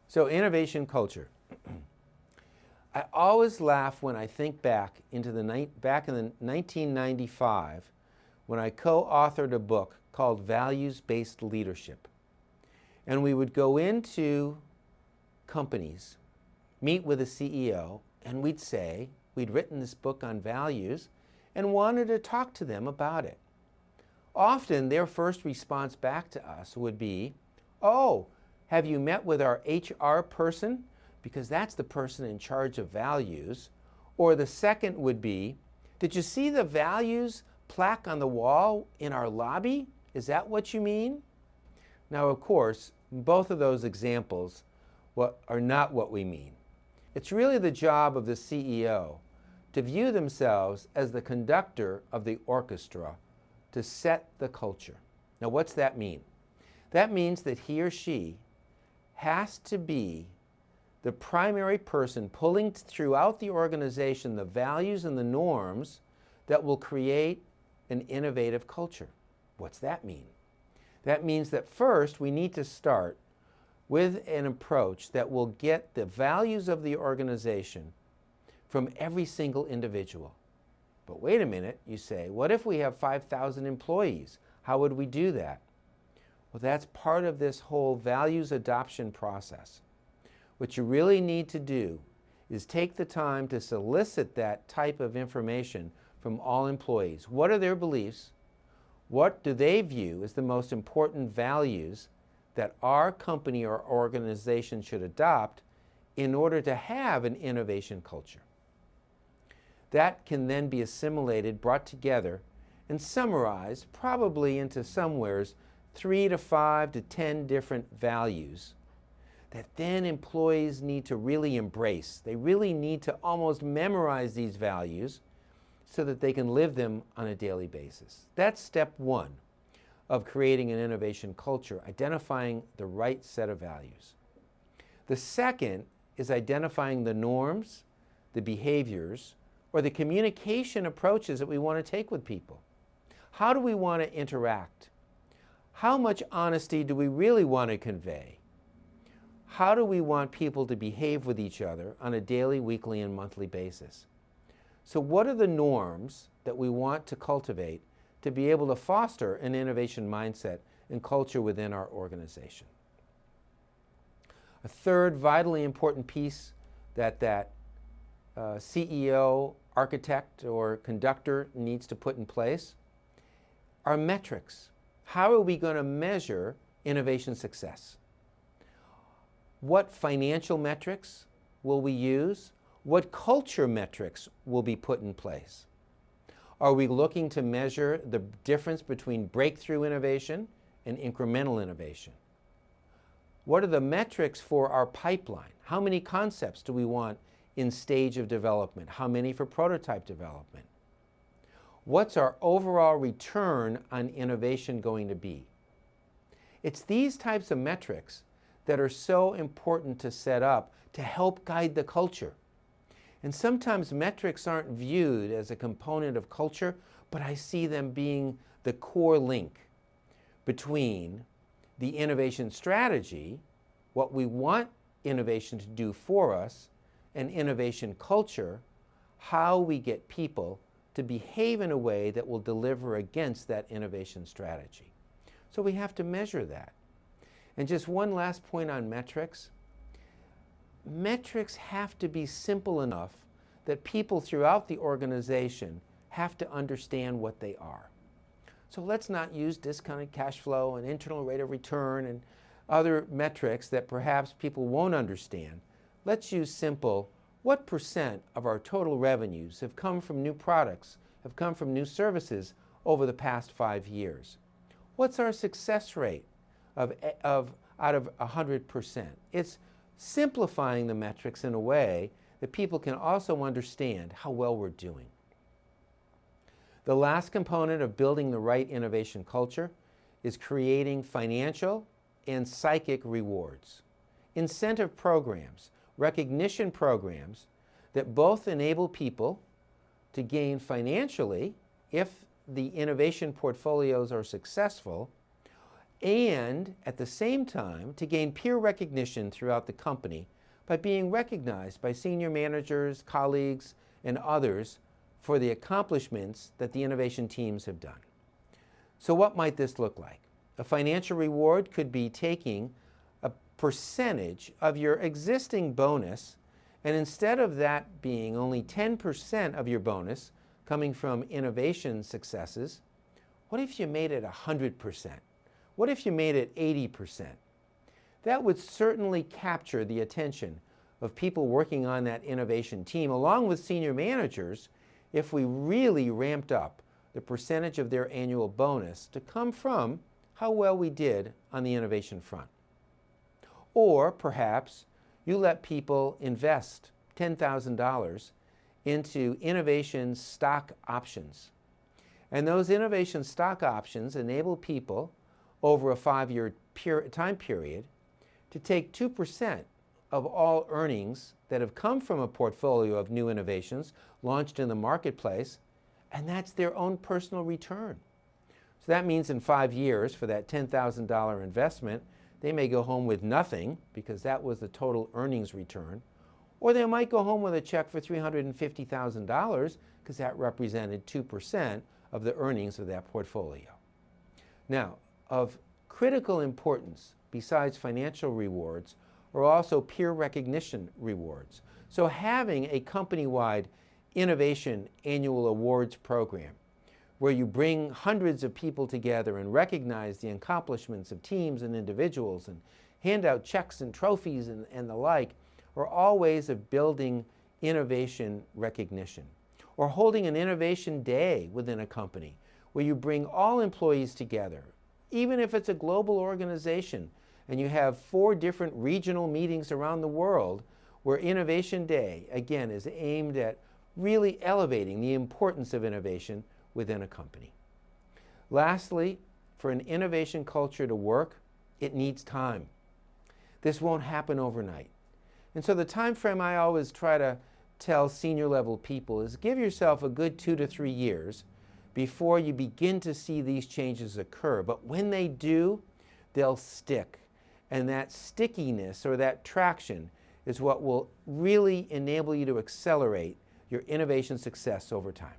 So innovation culture. I always laugh when I think back in 1995 when I co-authored a book called Values-Based Leadership. And we would go into companies, meet with a CEO, and we'd say we'd written this book on values and wanted to talk to them about it. Often their first response back to us would be, "Oh, have you met with our HR person? Because that's the person in charge of values." Or the second would be, "Did you see the values plaque on the wall in our lobby? Is that what you mean?" Now, of course, both of those examples are not what we mean. It's really the job of the CEO to view themselves as the conductor of the orchestra to set the culture. Now, what's that mean? That means that he or she has to be the primary person pulling throughout the organization the values and the norms that will create an innovative culture. What's that mean? That means that first we need to start with an approach that will get the values of the organization from every single individual. But wait a minute, you say, what if we have 5,000 employees? How would we do that? Well, that's part of this whole values adoption process. What you really need to do is take the time to solicit that type of information from all employees. What are their beliefs? What do they view as the most important values that our company or organization should adopt in order to have an innovation culture? That can then be assimilated, brought together, and summarized probably into somewheres 3 to 5 to 10 different values that then employees need to really embrace. They really need to almost memorize these values so that they can live them on a daily basis. That's step one of creating an innovation culture, identifying the right set of values. The second is identifying the norms, the behaviors, or the communication approaches that we want to take with people. How do we want to interact? How much honesty do we really want to convey? How do we want people to behave with each other on a daily, weekly, and monthly basis? So what are the norms that we want to cultivate to be able to foster an innovation mindset and culture within our organization? A third vitally important piece that CEO, architect, or conductor needs to put in place are metrics. How are we going to measure innovation success? What financial metrics will we use? What culture metrics will be put in place? Are we looking to measure the difference between breakthrough innovation and incremental innovation? What are the metrics for our pipeline? How many concepts do we want in stage of development? How many for prototype development? What's our overall return on innovation going to be? It's these types of metrics that are so important to set up to help guide the culture. And sometimes metrics aren't viewed as a component of culture, but I see them being the core link between the innovation strategy, what we want innovation to do for us, and innovation culture, how we get people to behave in a way that will deliver against that innovation strategy. So we have to measure that. And just one last point on metrics. Metrics have to be simple enough that people throughout the organization have to understand what they are. So let's not use discounted cash flow and internal rate of return and other metrics that perhaps people won't understand. Let's use simple, what percent of our total revenues have come from new products, have come from new services over the past 5 years? What's our success rate out of 100%? It's simplifying the metrics in a way that people can also understand how well we're doing. The last component of building the right innovation culture is creating financial and psychic rewards. Incentive programs, recognition programs that both enable people to gain financially if the innovation portfolios are successful, and at the same time to gain peer recognition throughout the company by being recognized by senior managers, colleagues, and others for the accomplishments that the innovation teams have done. So what might this look like? A financial reward could be taking a percentage of your existing bonus, and instead of that being only 10% of your bonus coming from innovation successes, what if you made it 100%? What if you made it 80%? That would certainly capture the attention of people working on that innovation team, along with senior managers, if we really ramped up the percentage of their annual bonus to come from how well we did on the innovation front. Or perhaps you let people invest $10,000 into innovation stock options. And those innovation stock options enable people over a 5-year time period to take 2% of all earnings that have come from a portfolio of new innovations launched in the marketplace, and that's their own personal return. So that means in 5 years, for that $10,000 investment, they may go home with nothing because that was the total earnings return, or they might go home with a check for $350,000 because that represented 2% of the earnings of that portfolio. Now, of critical importance, besides financial rewards, are also peer recognition rewards. So having a company-wide innovation annual awards program where you bring hundreds of people together and recognize the accomplishments of teams and individuals and hand out checks and trophies and the like are all ways of building innovation recognition. Or holding an innovation day within a company where you bring all employees together, even if it's a global organization, and you have 4 different regional meetings around the world where Innovation Day, again, is aimed at really elevating the importance of innovation within a company. Lastly, for an innovation culture to work, it needs time. This won't happen overnight. And so the time frame I always try to tell senior level people is give yourself a good 2 to 3 years before you begin to see these changes occur. But when they do, they'll stick. And that stickiness or that traction is what will really enable you to accelerate your innovation success over time.